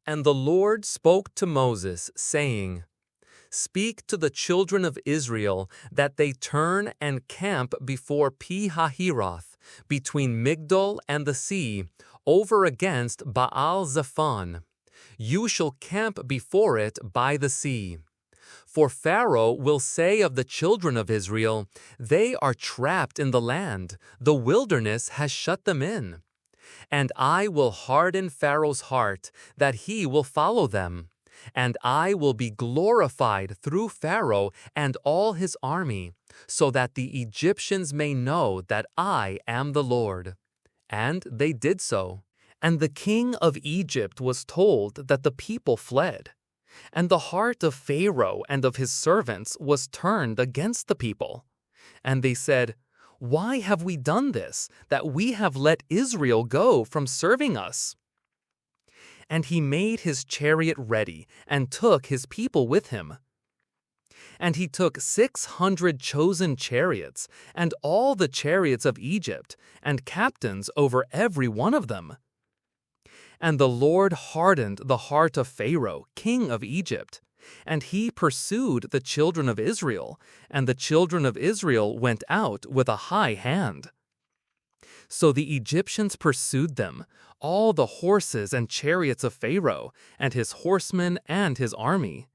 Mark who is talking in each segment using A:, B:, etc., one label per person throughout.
A: And the Lord spoke to Moses, saying, Speak to the children of Israel that they turn and camp before Pi-hahiroth, between Migdol and the sea, over against Baal-zephon. You shall camp before it by the sea. For Pharaoh will say of the children of Israel, They are trapped in the land, the wilderness has shut them in. And I will harden Pharaoh's heart, that he will follow them. And I will be glorified through Pharaoh and all his army, so that the Egyptians may know that I am the Lord. And they did so. And the king of Egypt was told that the people fled. And the heart of Pharaoh and of his servants was turned against the people. And they said, Why have we done this, that we have let Israel go from serving us? And he made his chariot ready, and took his people with him. And he took 600 chosen chariots, and all the chariots of Egypt, and captains over every one of them. And the Lord hardened the heart of Pharaoh, king of Egypt, and he pursued the children of Israel, and the children of Israel went out with a high hand. So the Egyptians pursued them, all the horses and chariots of Pharaoh, and his horsemen and his army.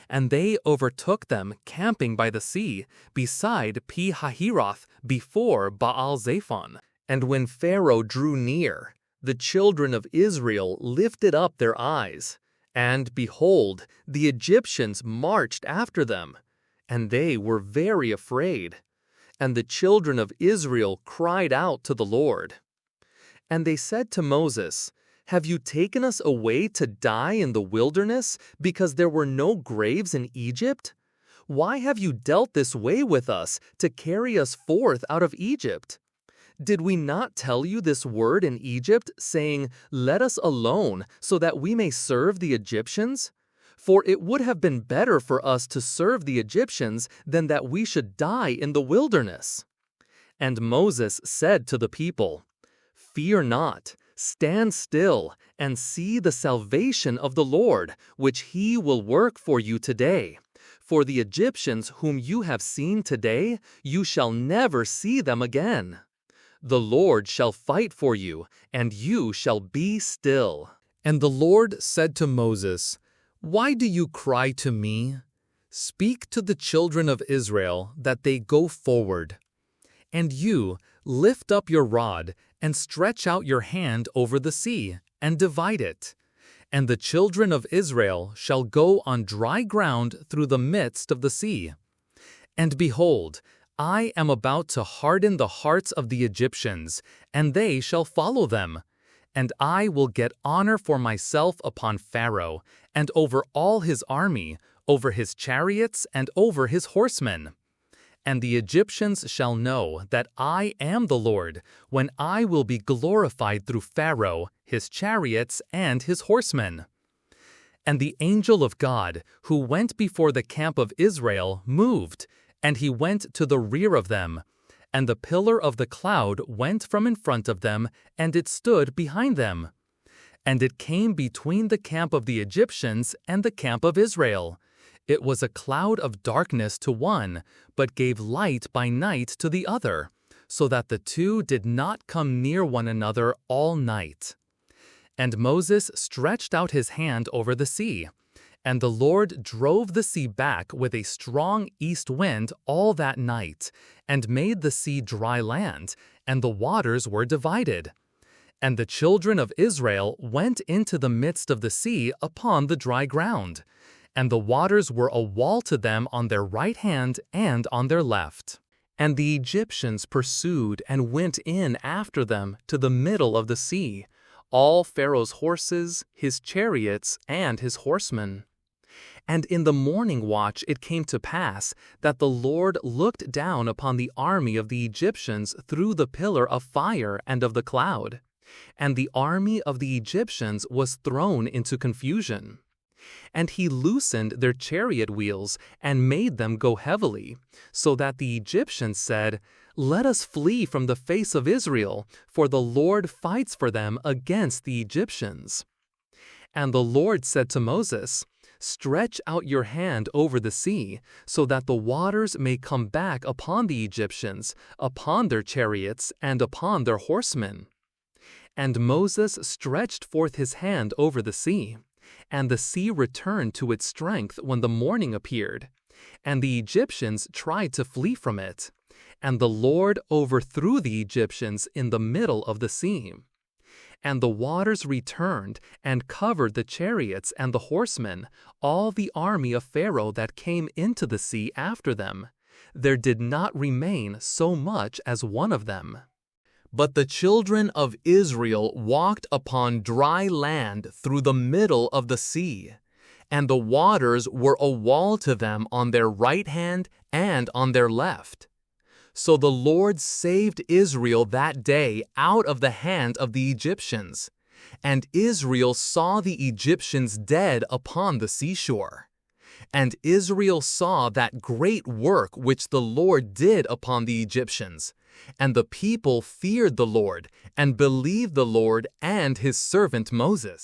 A: And they overtook them camping by the sea, beside Pi-hahiroth, before Baal-zephon. And when Pharaoh drew near, the children of Israel lifted up their eyes, and behold, the Egyptians marched after them, and they were very afraid. And the children of Israel cried out to the Lord. And they said to Moses, Have you taken us away to die in the wilderness, because there were no graves in Egypt? Why have you dealt this way with us, to carry us forth out of Egypt? Did we not tell you this word in Egypt, saying, Let us alone, so that we may serve the Egyptians? For it would have been better for us to serve the Egyptians than that we should die in the wilderness. And Moses said to the people, Fear not, stand still, and see the salvation of the Lord, which he will work for you today. For the Egyptians whom you have seen today, you shall never see them again. The Lord shall fight for you, and you shall be still. And the Lord said to Moses, Why do you cry to me? Speak to the children of Israel that they go forward. And you, lift up your rod, and stretch out your hand over the sea, and divide it. And the children of Israel shall go on dry ground through the midst of the sea. And behold, I am about to harden the hearts of the Egyptians, and they shall follow them. And I will get honor for myself upon Pharaoh, and over all his army, over his chariots, and over his horsemen. And the Egyptians shall know that I am the Lord, when I will be glorified through Pharaoh, his chariots, and his horsemen. And the angel of God, who went before the camp of Israel, moved, and he went to the rear of them. And the pillar of the cloud went from in front of them, and it stood behind them. And it came between the camp of the Egyptians and the camp of Israel. It was a cloud of darkness to one, but gave light by night to the other, so that the two did not come near one another all night. And Moses stretched out his hand over the sea, and the Lord drove the sea back with a strong east wind all that night, and made the sea dry land, and the waters were divided. And the children of Israel went into the midst of the sea upon the dry ground, and the waters were a wall to them on their right hand and on their left. And the Egyptians pursued and went in after them to the middle of the sea, all Pharaoh's horses, his chariots, and his horsemen. And in the morning watch it came to pass that the Lord looked down upon the army of the Egyptians through the pillar of fire and of the cloud, and the army of the Egyptians was thrown into confusion. And he loosened their chariot wheels and made them go heavily, so that the Egyptians said, Let us flee from the face of Israel, for the Lord fights for them against the Egyptians. And the Lord said to Moses, "Stretch out your hand over the sea, so that the waters may come back upon the Egyptians, upon their chariots, and upon their horsemen." And Moses stretched forth his hand over the sea, and the sea returned to its strength when the morning appeared, and the Egyptians tried to flee from it, and the Lord overthrew the Egyptians in the middle of the sea. And the waters returned and covered the chariots and the horsemen, all the army of Pharaoh that came into the sea after them. There did not remain so much as one of them. But the children of Israel walked upon dry land through the middle of the sea, and the waters were a wall to them on their right hand and on their left. So the Lord saved Israel that day out of the hand of the Egyptians, and Israel saw the Egyptians dead upon the seashore. And Israel saw that great work which the Lord did upon the Egyptians, and the people feared the Lord and believed the Lord and his servant Moses.